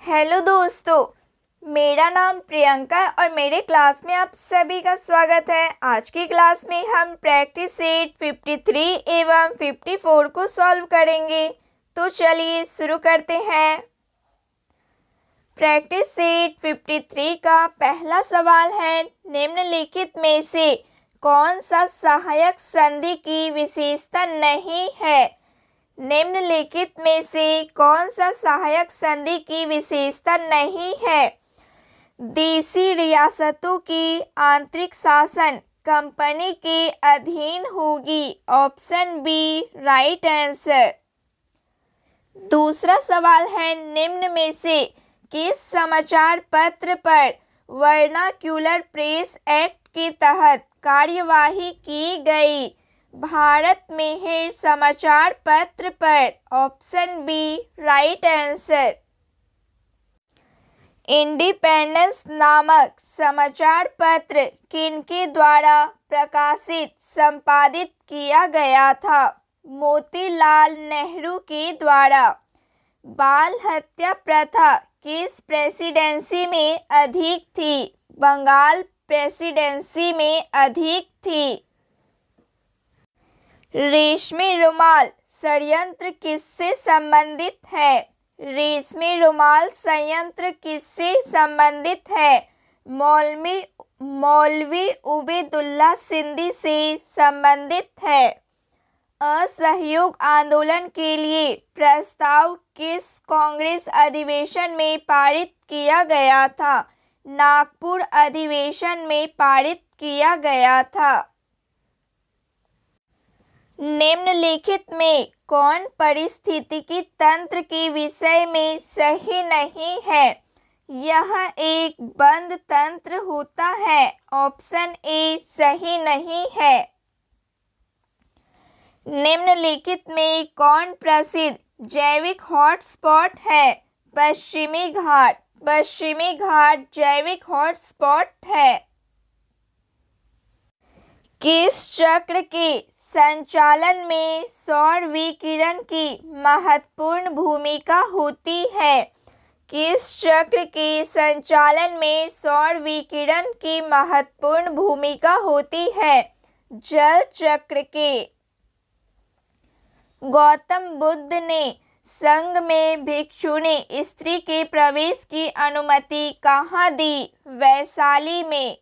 Hello दोस्तों, मेरा नाम प्रियंका और मेरे क्लास में आप सभी का स्वागत है। आज की क्लास में हम प्रैक्टिस सेट 53 एवं 54 को सॉल्व करेंगे। तो चलिए शुरू करते हैं। प्रैक्टिस सेट 53 का पहला सवाल है, निम्नलिखित में से कौन सा सहायक संधि की विशेषता नहीं है? निम्नलिखित में से कौन सा सहायक संधि की विशेषता नहीं है? देशी रियासतों की आंतरिक शासन कंपनी के अधीन होगी। Option B right answer. दूसरा सवाल है, निम्न में से किस समाचार पत्र पर वर्नाक्यूलर प्रेस एक्ट के तहत कार्यवाही की गई? भारत में समाचार पत्र पर। Option B right answer. Independence नामक समाचार पत्र किनके द्वारा प्रकाशित संपादित किया गया था? मोतीलाल नेहरू के द्वारा। बाल हत्या प्रथा किस प्रेसिडेंसी में अधिक थी? बंगाल प्रेसिडेंसी में अधिक थी। रेशमी रुमाल षड्यंत्र किससे संबंधित है? रेशमी रुमाल संयंत्र किससे संबंधित है? मौलवी उबैदुल्ला सिंधी से संबंधित है। असहयोग आंदोलन के लिए प्रस्ताव किस कांग्रेस अधिवेशन में पारित किया गया था? नागपुर अधिवेशन में पारित किया गया था। निम्नलिखित में कौन पारिस्थितिकी तंत्र के विषय में सही नहीं है? यह एक बंद तंत्र होता है। ऑप्शन ए सही नहीं है। निम्नलिखित में कौन प्रसिद्ध जैविक हॉटस्पॉट है? पश्चिमी घाट। पश्चिमी घाट जैविक हॉटस्पॉट है। किस चक्र के संचालन में सौर विकिरण की महत्वपूर्ण भूमिका होती है? किस चक्र के संचालन में सौर विकिरण की महत्वपूर्ण भूमिका होती है? जल चक्र के। गौतम बुद्ध ने संघ में भिक्षुणी स्त्री के प्रवेश की अनुमति कहाँ दी? वैशाली में।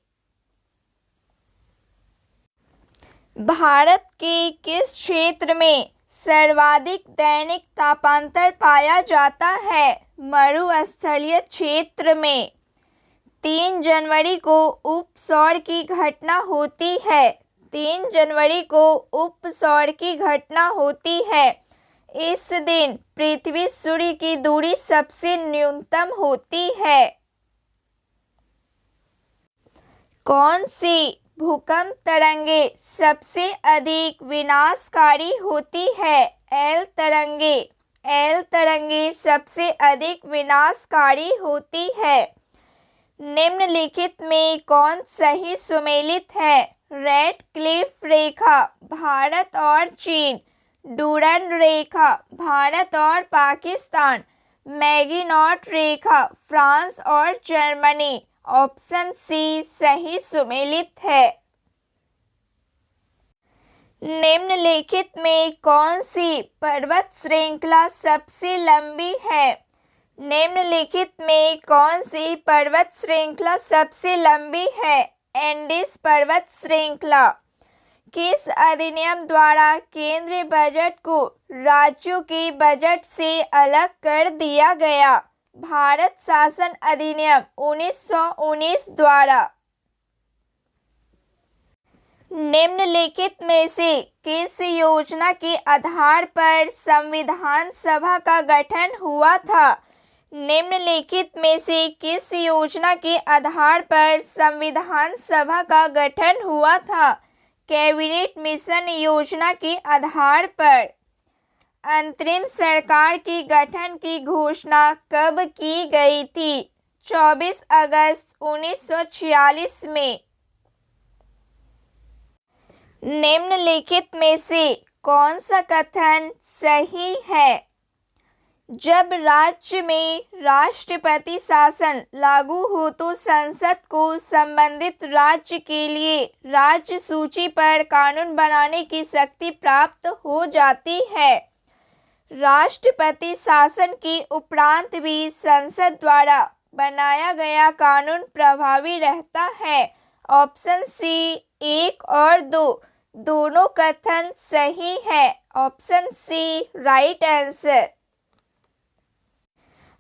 भारत के किस क्षेत्र में सर्वाधिक दैनिक तापांतर पाया जाता है? मरुस्थलीय क्षेत्र में। 3 जनवरी को उपसौर की घटना होती है। 3 जनवरी को उपसौर की घटना होती है। इस दिन पृथ्वी सूर्य की दूरी सबसे न्यूनतम होती है। कौन सी भूकंप तरंगे सबसे अधिक विनाशकारी होती है? एल तरंगे। एल तरंगे सबसे अधिक विनाशकारी होती है। निम्नलिखित में कौन सही सुमेलित है? रेड क्लिफ रेखा भारत और चीन। डूरंड रेखा भारत और पाकिस्तान। मैगिनॉट रेखा फ्रांस और जर्मनी। ऑप्शन सी सही सुमेलित है। निम्नलिखित में कौन सी पर्वत श्रृंखला सबसे लंबी है? निम्नलिखित में कौन सी पर्वत श्रृंखला सबसे लंबी है? एंडीज पर्वत श्रृंखला। किस अधिनियम द्वारा केंद्रीय बजट को राज्यों के बजट से अलग कर दिया गया? भारत शासन अधिनियम 1919 द्वारा। निम्नलिखित में से किस योजना के आधार पर संविधान सभा का गठन हुआ था? निम्नलिखित में से किस योजना के आधार पर संविधान सभा का गठन हुआ था? कैबिनेट मिशन योजना के आधार पर। अंतरिम सरकार के गठन की घोषणा कब की गई थी? 24 अगस्त 1946 में। निम्नलिखित में से कौन सा कथन सही है? जब राज्य में राष्ट्रपति शासन लागू हो तो संसद को संबंधित राज्य के लिए राज्य सूची पर कानून बनाने की शक्ति प्राप्त हो जाती है। राष्ट्रपति शासन के उपरांत भी संसद द्वारा बनाया गया कानून प्रभावी रहता है। ऑप्शन सी 1 और 2 दोनों कथन सही है। Option C right answer.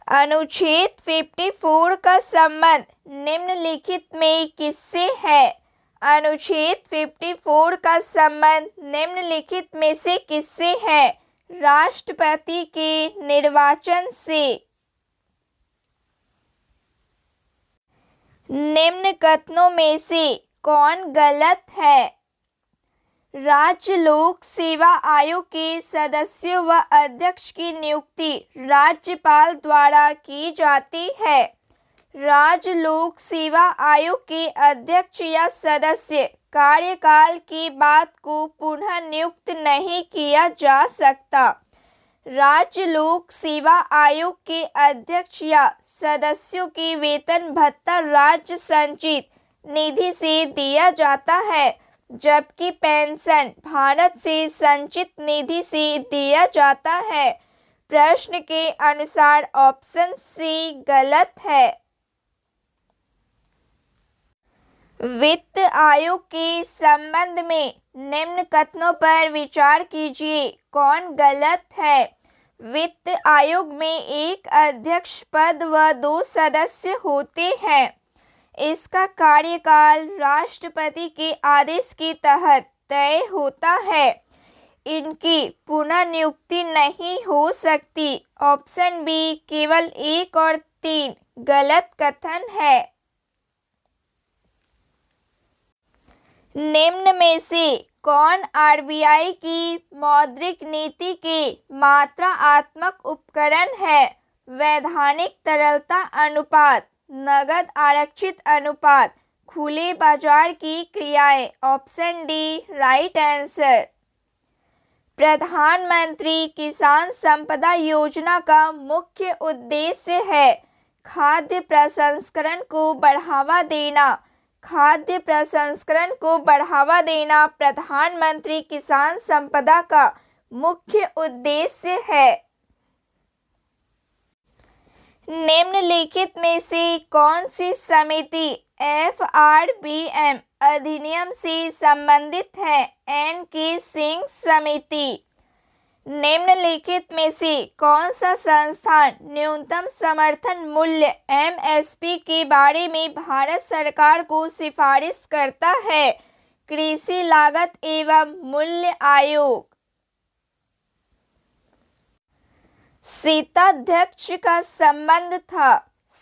अनुच्छेद 54 का संबंध निम्नलिखित में किससे है? अनुच्छेद 54 का संबंध निम्नलिखित में से किससे है? राष्ट्रपति के निर्वाचन से। निम्न कथनों में से कौन गलत है? राज्य लोक सेवा आयोग के सदस्यों व अध्यक्ष की नियुक्ति राज्यपाल द्वारा की जाती है। राज्य लोक सेवा आयोग के अध्यक्ष या सदस्य कार्यकाल के बाद को पुनः नियुक्त नहीं किया जा सकता। राज्य लोक सेवा आयोग के अध्यक्ष या सदस्यों के वेतन भत्ता राज्य संचित निधि से दिया जाता है, जबकि पेंशन भारत से संचित निधि से दिया जाता है। प्रश्न के अनुसार ऑप्शन सी गलत है। वित्त आयोग के संबंध में निम्न कथनों पर विचार कीजिए, कौन गलत है? वित्त आयोग में एक अध्यक्ष पद व 2 सदस्य होते हैं। इसका कार्यकाल राष्ट्रपति के आदेश के तहत तय होता है। इनकी पुनः नियुक्ति नहीं हो सकती। ऑप्शन बी केवल 1 और 3 गलत कथन है। निम्न में से कौन आरबीआई की मौद्रिक नीति के मात्रात्मक उपकरण है? वैधानिक तरलता अनुपात, नगद आरक्षित अनुपात, खुले बाजार की क्रियाएं। Option D right answer. प्रधानमंत्री किसान संपदा योजना का मुख्य उद्देश्य है खाद्य प्रसंस्करण को बढ़ावा देना। खाद्य प्रसंस्करण को बढ़ावा देना प्रधानमंत्री किसान संपदा का मुख्य उद्देश्य है। निम्नलिखित में से कौन सी समिति एफआरबीएम अधिनियम से संबंधित है? एन.के. सिंह समिति। निम्नलिखित में से कौन सा संस्थान न्यूनतम समर्थन मूल्य एमएसपी के बारे में भारत सरकार को सिफारिश करता है? कृषि लागत एवं मूल्य आयोग। शीताध्यक्ष का संबंध था।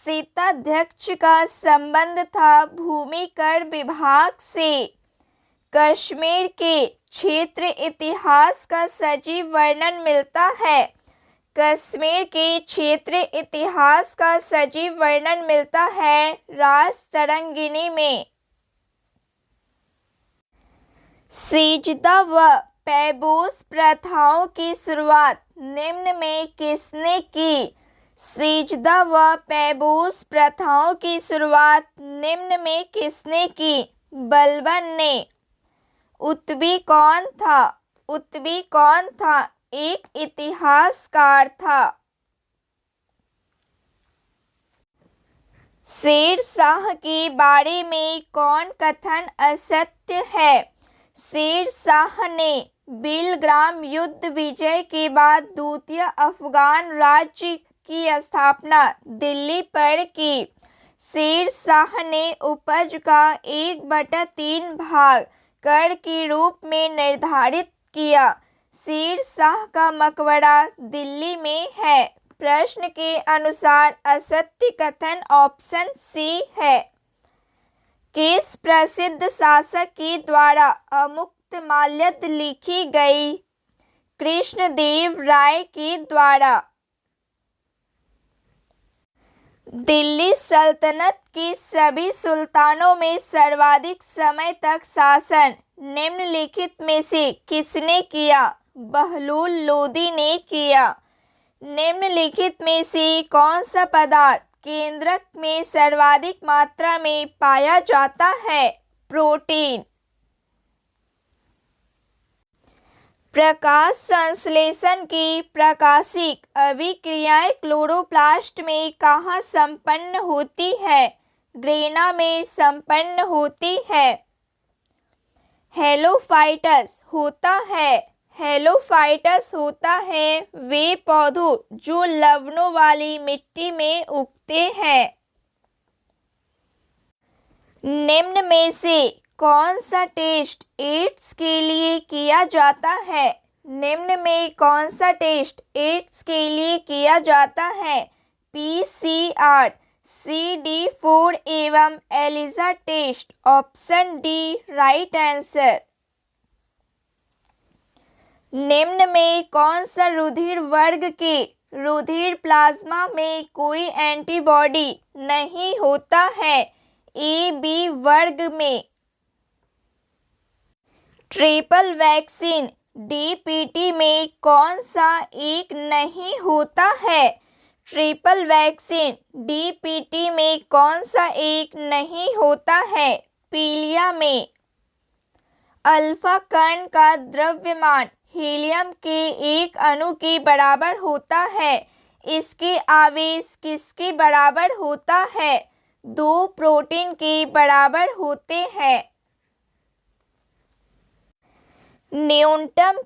शीताध्यक्ष का संबंध था भूमि कर विभाग से। कश्मीर के क्षेत्र इतिहास का सजीव वर्णन मिलता है। कश्मीर के क्षेत्र इतिहास का सजीव वर्णन मिलता है राजतरंगिणी में। सिजदा व पैबोस प्रथाओं की शुरुआत निम्न में किसने की? सिजदा व पैबोस प्रथाओं की शुरुआत निम्न में किसने की? बलबन ने। उत्बी कौन था? उत्बी कौन था? एक इतिहासकार था। शेर शाह के बारे में कौन कथन असत्य है? शेर शाह ने बिलग्राम युद्ध विजय के बाद द्वितीय अफगान राज्य की स्थापना दिल्ली पर की। शेर शाह ने उपज का 1/3 भाग कर के रूप में निर्धारित किया। शेर शाह का मकबरा दिल्ली में है। प्रश्न के अनुसार असत्य कथन ऑप्शन सी है। किस प्रसिद्ध शासक के द्वारा अमुक्तमाल्यद लिखी गई? कृष्णदेव राय के द्वारा। दिल्ली सल्तनत के सभी सुल्तानों में सर्वाधिक समय तक शासन निम्नलिखित में से किसने किया? बहलोल लोदी ने किया। निम्नलिखित में से कौन सा पदार्थ केंद्रक में सर्वाधिक मात्रा में पाया जाता है? प्रोटीन। प्रकाश संश्लेषण की प्रकाशिक अभिक्रियाएं क्लोरोप्लास्ट में कहाँ संपन्न होती है? ग्रेना में संपन्न होती है। हेलोफाइटस होता है वे पौधों जो लवणों वाली मिट्टी में उगते हैं। निम्न में से कौन सा टेस्ट एड्स के लिए किया जाता है? निम्न में कौन सा टेस्ट एड्स के लिए किया जाता है? PCR, CD4 एवं ELISA test. Option D right answer. निम्न में कौन सा रुधिर वर्ग के रुधिर प्लाज्मा में कोई एंटीबॉडी नहीं होता है? AB वर्ग में। ट्रिपल वैक्सीन DPT में कौन सा एक नहीं होता है? ट्रिपल वैक्सीन DPT में कौन सा एक नहीं होता है? पीलिया में। अल्फा कण का द्रव्यमान हीलियम के एक अणु के बराबर होता है। इसके आवेश किसके बराबर होता है? 2 प्रोटीन के बराबर होते हैं। न्यूटन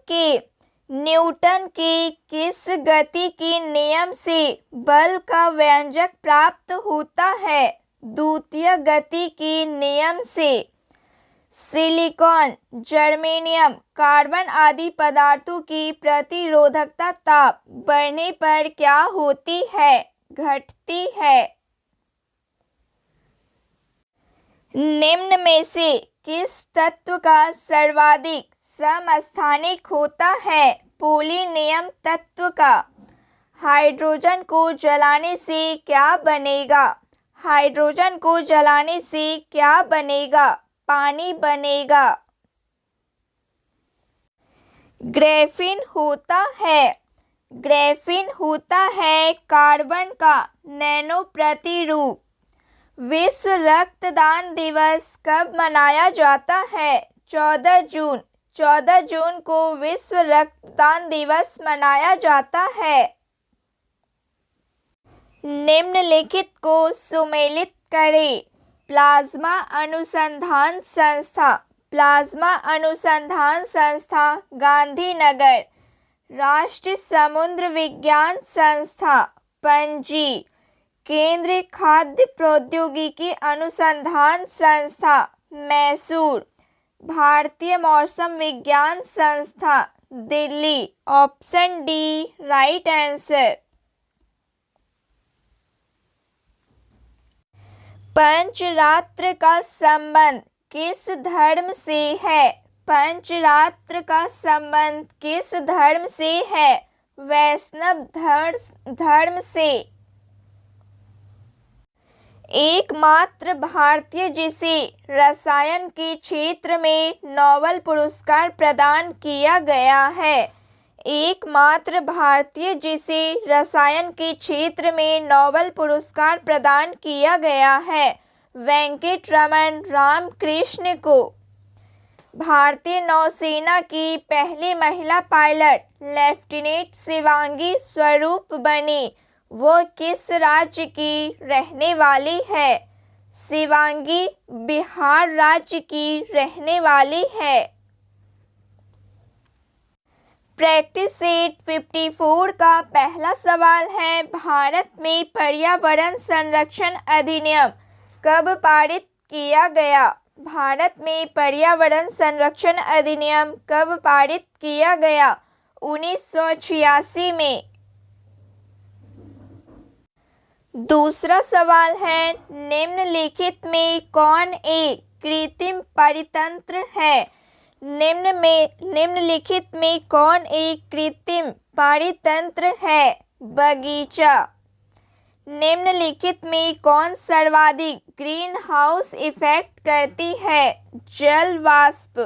के किस गति के नियम से बल का व्यंजक प्राप्त होता है? द्वितीय गति के नियम से। सिलिकॉन, जर्मेनियम, कार्बन आदि पदार्थों की प्रतिरोधकता ताप बढ़ने पर क्या होती है? घटती है। निम्न में से किस तत्व का सर्वाधिक समस्थानिक होता है? पोलिनियम तत्व का। हाइड्रोजन को जलाने से क्या बनेगा? हाइड्रोजन को जलाने से क्या बनेगा? पानी बनेगा। ग्रेफीन होता है कार्बन का नैनो प्रतिरूप। विश्व रक्तदान दिवस कब मनाया जाता है? 14 जून। 14 जून को विश्व रक्तदान दिवस मनाया जाता है। निम्नलिखित को सुमेलित करें। प्लाज्मा अनुसंधान संस्था गांधीनगर। राष्ट्रीय समुद्र विज्ञान संस्था पणजी। केंद्रीय खाद्य प्रौद्योगिकी अनुसंधान संस्था मैसूर। भारतीय मौसम विज्ञान संस्था Delhi. Option D right answer. Pancharatra का संबंध किस धर्म से है? पंचरात्र का संबंध किस धर्म से है? वैष्णव धर्म से। एकमात्र भारतीय जिसे रसायन के क्षेत्र में नोबेल पुरस्कार प्रदान किया गया है। एकमात्र भारतीय जिसे रसायन के क्षेत्र में नोबेल पुरस्कार प्रदान किया गया है वेंकटरमन रामकृष्ण को। भारतीय नौसेना की पहली महिला पायलट लेफ्टिनेंट शिवांगी स्वरूप बनी। वो किस राज्य की रहने वाली है? शिवांगी बिहार राज्य की रहने वाली है। प्रैक्टिस सेट 54 का पहला सवाल है, भारत में पर्यावरण संरक्षण अधिनियम कब पारित किया गया? भारत में पर्यावरण संरक्षण अधिनियम कब पारित किया गया? 1986 में। दूसरा सवाल है, निम्नलिखित में कौन एक कृत्रिम परितंत्र है? निम्नलिखित में कौन एक कृत्रिम परितंत्र है? बगीचा। निम्नलिखित में कौन सर्वाधिक ग्रीन हाउस इफेक्ट करती है? जल वाष्प।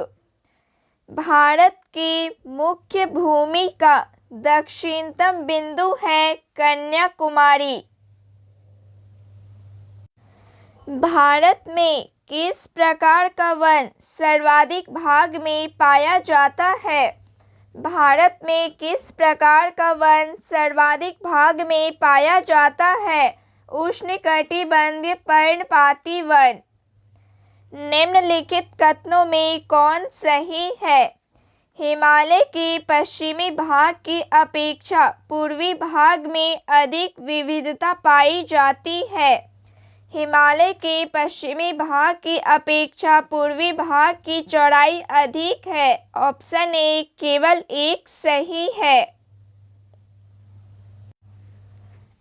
भारत की मुख्य भूमि का दक्षिणतम बिंदु है कन्याकुमारी। भारत में किस प्रकार का वन सर्वाधिक भाग में पाया जाता है? भारत में किस प्रकार का वन सर्वाधिक भाग में पाया जाता है? उष्णकटिबंधीय पर्णपाती वन। निम्नलिखित कथनों में कौन सही है? हिमालय के पश्चिमी भाग की अपेक्षा पूर्वी भाग में अधिक विविधता पाई जाती है। हिमालय के पश्चिमी भाग की अपेक्षा पूर्वी भाग की चौड़ाई अधिक है। ऑप्शन ए केवल एक सही है।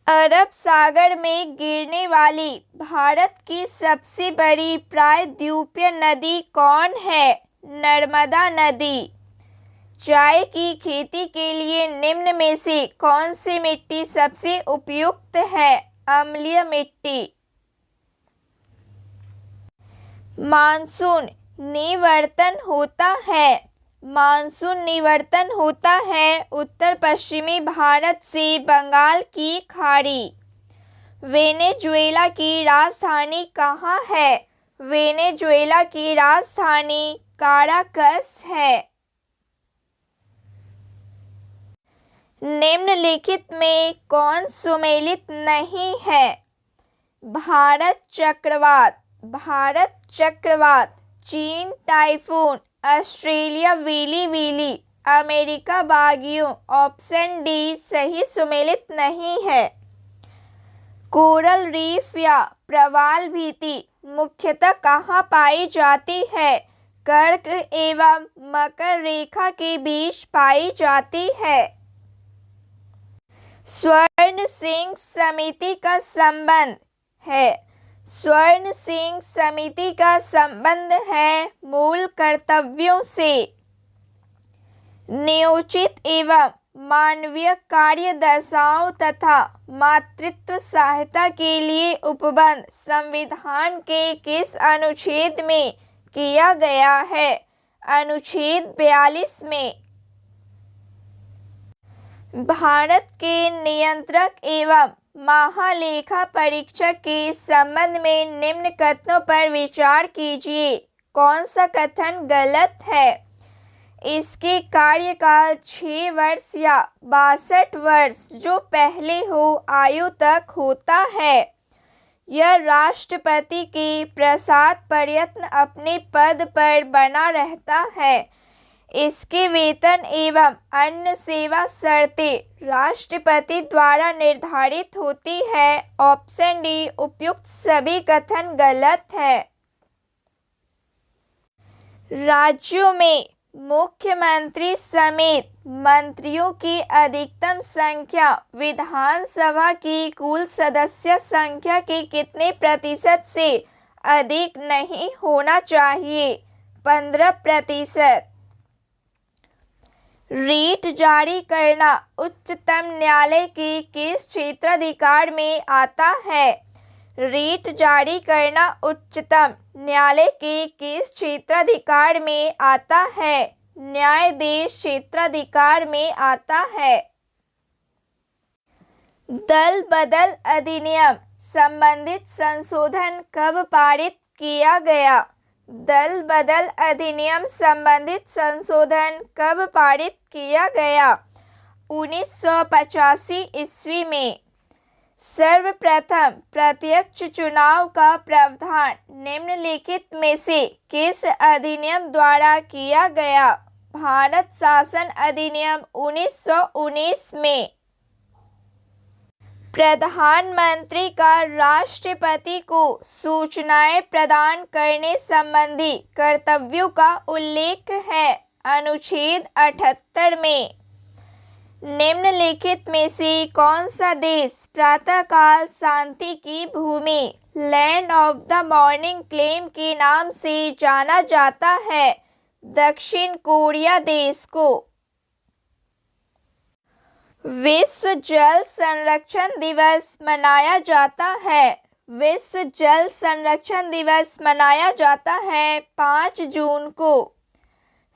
अरब सागर में गिरने वाली भारत की सबसे बड़ी प्रायद्वीपीय नदी कौन है? नर्मदा नदी। चाय की खेती के लिए निम्न में से कौन सी मिट्टी सबसे उपयुक्त है? अम्लीय मिट्टी। मानसून निवर्तन होता है। मानसून निवर्तन होता है उत्तर पश्चिमी भारत से बंगाल की खाड़ी। वेनेजुएला की राजधानी कहाँ है? वेनेजुएला की राजधानी काराकस है। निम्नलिखित में कौन सुमेलित नहीं है? भारत चक्रवात, भारत चक्रवात, चीन typhoon, Australia willy willy, America बागियों। ऑप्शन डी सही सुमेलित नहीं है। कोरल रीफ या प्रवाल भित्ति मुख्यतः कहाँ पाई जाती है? कर्क एवं मकर रेखा के बीच पाई जाती है। स्वर्ण सिंह समिति का संबंध है। स्वर्ण सिंह समिति का संबंध है मूल कर्तव्यों से। नियोजित एवं मानवीय कार्य दशाओं तथा मातृत्व सहायता के लिए उपबंध संविधान के किस अनुच्छेद में किया गया है? अनुच्छेद 42 में। भारत के नियंत्रक एवं महालेखा परीक्षक के संबंध में निम्न कथनों पर विचार कीजिए। कौन सा कथन गलत है? इसके कार्यकाल 6 वर्ष या 62 वर्ष जो पहले हो आयु तक होता है। यह राष्ट्रपति के प्रसाद पर्यंत अपने पद पर बना रहता है। इसके वेतन एवं अन्य सेवा शर्तें राष्ट्रपति द्वारा निर्धारित होती है। ऑप्शन डी उपयुक्त सभी कथन गलत है। राज्यों में मुख्यमंत्री समेत मंत्रियों की अधिकतम संख्या विधानसभा की कुल सदस्य संख्या के कितने प्रतिशत से अधिक नहीं होना चाहिए? 15%। रीट जारी करना उच्चतम न्यायालय के किस क्षेत्राधिकार में आता है? रीट जारी करना उच्चतम न्यायालय के किस क्षेत्राधिकार में आता है? न्यायाधीश क्षेत्राधिकार में आता है। दल बदल अधिनियम संबंधित संशोधन कब पारित किया गया? दल बदल अधिनियम संबंधित संशोधन कब पारित किया गया? 1985 ईस्वी में। सर्वप्रथम प्रत्यक्ष चुनाव का प्रावधान निम्नलिखित में से किस अधिनियम द्वारा किया गया? भारत शासन अधिनियम 1919 में। प्रधानमंत्री का राष्ट्रपति को सूचनाएं प्रदान करने संबंधी कर्तव्यों का उल्लेख है अनुच्छेद 78 में। निम्नलिखित में से कौन सा देश प्रातःकाल शांति की भूमि land of the morning calm के नाम से जाना जाता है? दक्षिण कोरिया देश को। विश्व जल संरक्षण दिवस मनाया जाता है। विश्व जल संरक्षण दिवस मनाया जाता है 5 जून को।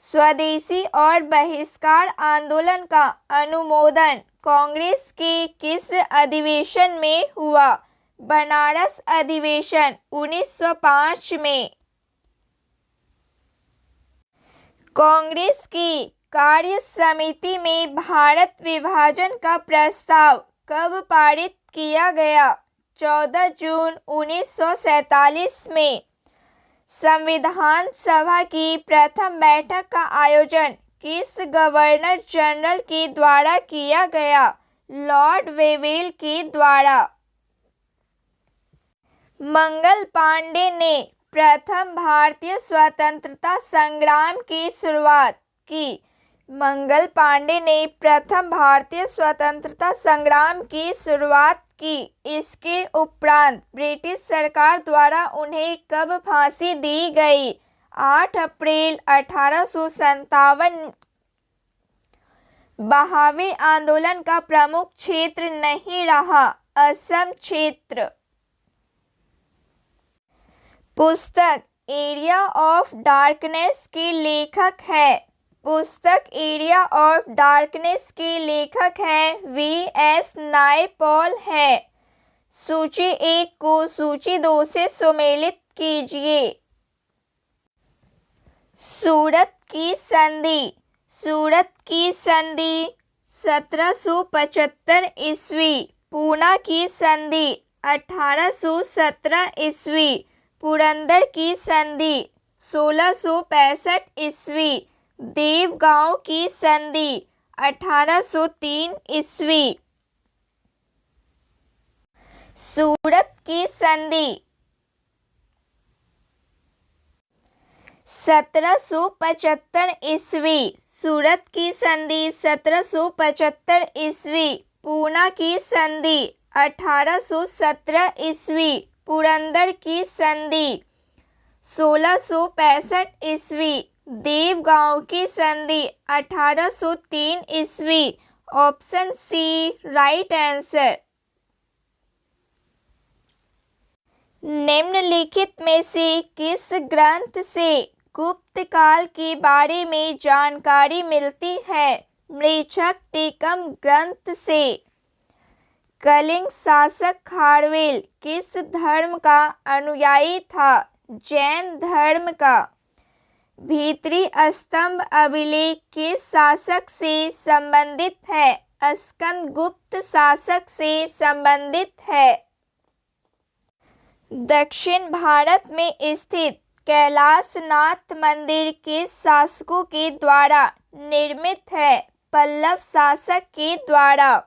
स्वदेशी और बहिष्कार आंदोलन का अनुमोदन कांग्रेस के किस अधिवेशन में हुआ? बनारस अधिवेशन 1905 में। कांग्रेस की कार्य समिति में भारत विभाजन का प्रस्ताव कब पारित किया गया? 14 जून 1947 में। संविधान सभा की प्रथम बैठक का आयोजन किस गवर्नर जनरल के द्वारा किया गया? लॉर्ड वेवेल के द्वारा। मंगल पांडे ने प्रथम भारतीय स्वतंत्रता संग्राम की शुरुआत की। मंगल पांडे ने प्रथम भारतीय स्वतंत्रता संग्राम की शुरुआत की। इसके उपरांत ब्रिटिश सरकार द्वारा उन्हें कब फांसी दी गई? 8 अप्रैल 1857। बहावे आंदोलन का प्रमुख क्षेत्र नहीं रहा। असम क्षेत्र। पुस्तक एरिया ऑफ डार्कनेस के लेखक है। पुस्तक एरिया ऑफ डार्कनेस के लेखक हैं V.S. नायपॉल है। सूची 1 को सूची 2 से सुमेलित कीजिए। सूरत की संधि। सूरत की संधि 1775 ईस्वी। पूना की संधि 1817 ईस्वी। पुरंदर की संधि 1665 ईस्वी। देवगांव की संधि 1803 ईस्वी। सूरत की संधि 1775 ईस्वी। सूरत की संधि 1775 ईस्वी। पूना की संधि 1817 ईस्वी। पुरंदर की संधि 1665 ईस्वी। देवगांव की संधि 1803 ईस्वी। Option C right answer. निम्नलिखित में से किस ग्रंथ से गुप्त काल के बारे में जानकारी मिलती है? मृच्छक टीकम ग्रंथ से। कलिंग शासक खारवेल किस धर्म का अनुयायी था? जैन धर्म का। भीतरी स्तंभ अभिलेख किस शासक से संबंधित है? स्कंदगुप्त शासक से संबंधित है। दक्षिण भारत में स्थित कैलाशनाथ मंदिर किस शासकों के द्वारा निर्मित है? पल्लव शासक के द्वारा।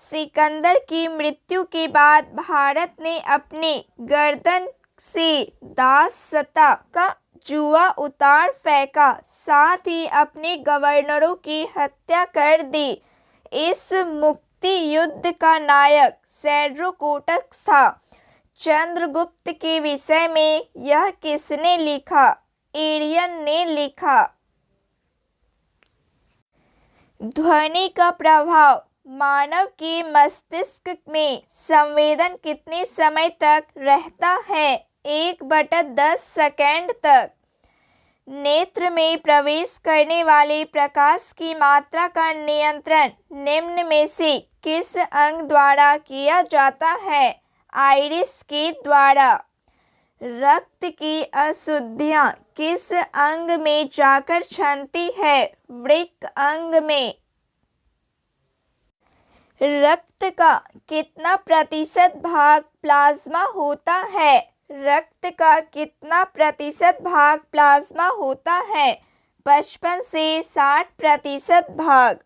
सिकंदर की मृत्यु के बाद भारत ने अपनी गर्दन से दासता का जुआ उतार फेंका, साथ ही अपने गवर्नरों की हत्या कर दी। इस मुक्ति युद्ध का नायक सैड्रोकोटस था। चंद्रगुप्त के विषय में यह किसने लिखा? एरियन ने लिखा। ध्वनि का प्रभाव मानव के मस्तिष्क में संवेदन कितने समय तक रहता है? 1/10 सेकंड तक। नेत्र में प्रवेश करने वाले प्रकाश की मात्रा का नियंत्रण निम्न में से किस अंग द्वारा किया जाता है? आइरिस के द्वारा। रक्त की अशुद्धियाँ किस अंग में जाकर क्षंती है? वृक्क अंग में। रक्त का कितना प्रतिशत भाग प्लाज्मा होता है? रक्त का कितना प्रतिशत भाग प्लाज्मा होता है? 55 से 60% भाग।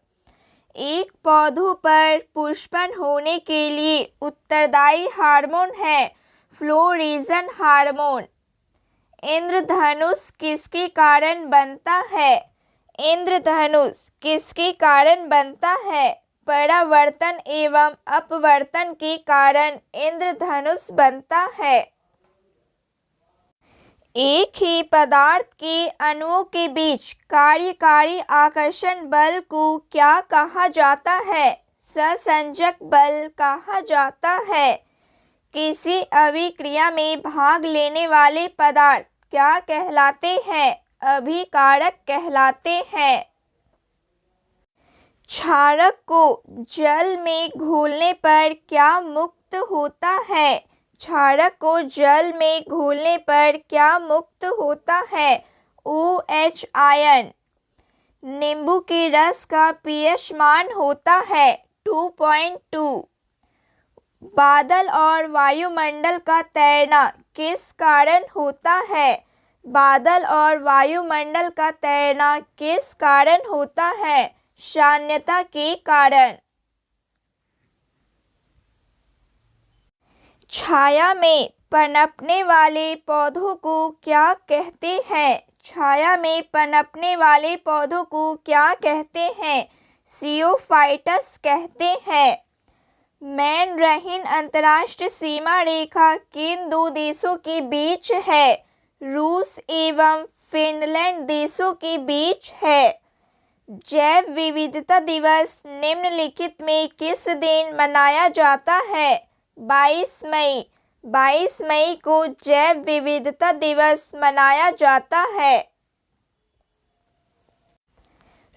एक पौधों पर पुष्पन होने के लिए उत्तरदायी हार्मोन है फ्लोरीजन हार्मोन। इंद्रधनुष किसके कारण बनता है? इंद्रधनुष किसके कारण बनता है? परावर्तन एवं अपवर्तन के कारण इंद्रधनुष बनता है। एक ही पदार्थ के अणुओं के बीच कार्यकारी आकर्षण बल को क्या कहा जाता है? सहसंयोजक बल कहा जाता है। किसी अभिक्रिया में भाग लेने वाले पदार्थ क्या कहलाते हैं? अभिकारक कहलाते हैं। क्षारक को जल में घोलने पर क्या मुक्त होता है? क्षारक को जल में घोलने पर क्या मुक्त होता है? OH ion. नींबू के रस का pH मान होता है 2.2। बादल और वायुमंडल का तैरना किस कारण होता है? बादल और वायुमंडल का तैरना किस कारण होता है? साम्यता के कारण। छाया में पनपने वाले पौधों को क्या कहते हैं? छाया में पनपने वाले पौधों को क्या कहते हैं? जियोफाइट्स कहते हैं। मैनरहीन अंतर्राष्ट्रीय सीमा रेखा किन दो देशों के बीच है? रूस एवं फिनलैंड देशों के बीच है। जैव विविधता दिवस निम्नलिखित में किस दिन मनाया जाता है? 22 मई। 22 मई को जैव विविधता दिवस मनाया जाता है।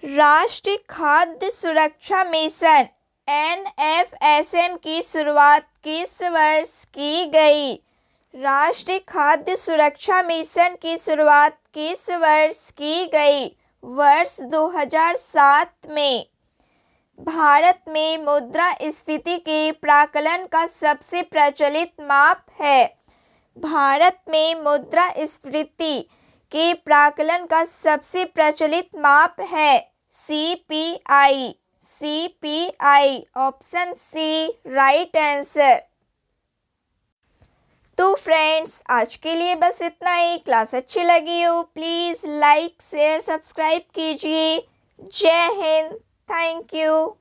राष्ट्रीय खाद्य सुरक्षा मिशन NFSM की शुरुआत किस वर्ष की गई? राष्ट्रीय खाद्य सुरक्षा मिशन की शुरुआत किस वर्ष की गई? वर्ष 2007 में। भारत में मुद्रास्फीति के प्राकलन का सबसे प्रचलित माप है। भारत में मुद्रास्फीति के प्राकलन का सबसे प्रचलित माप है CPI। CPI option C right answer. तो फ्रेंड्स आज के लिए बस इतना ही। क्लास अच्छी लगी हो प्लीज़ लाइक शेयर सब्सक्राइब कीजिए। जय हिंद। Thank you.